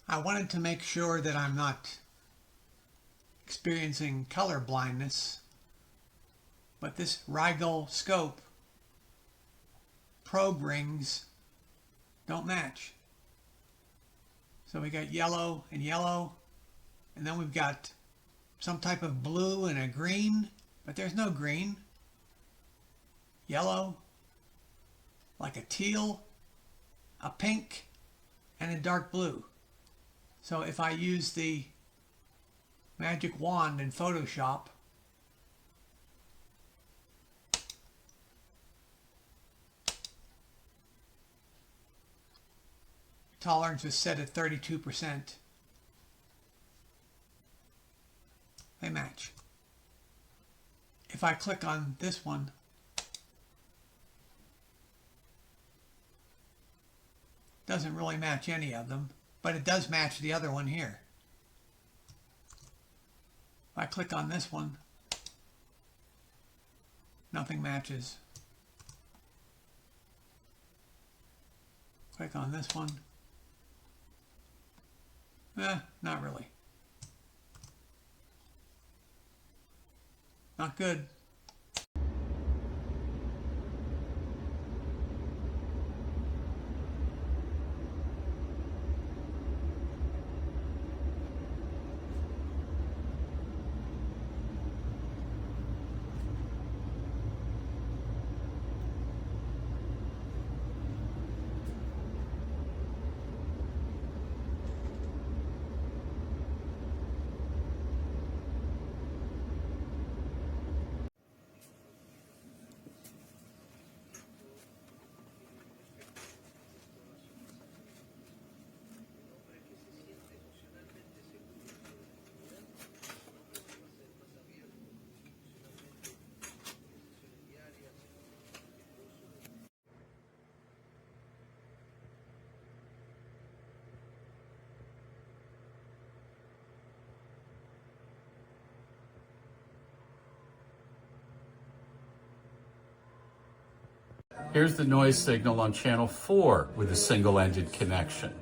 I wanted to make sure that I'm not experiencing color blindness, but this RIGOL scope probe rings don't match. So we got yellow, and then we've got some type of blue and a green, but there's no green. Yellow, like a teal, a pink, and a dark blue. So if I use the magic wand in Photoshop, tolerance is set at 32%. They match. If I click on this one, doesn't really match any of them, but it does match the other one here. If I click on this one, nothing matches. Click on this one. Not really. Not good. Here's the noise signal on channel 4 with a single-ended connection.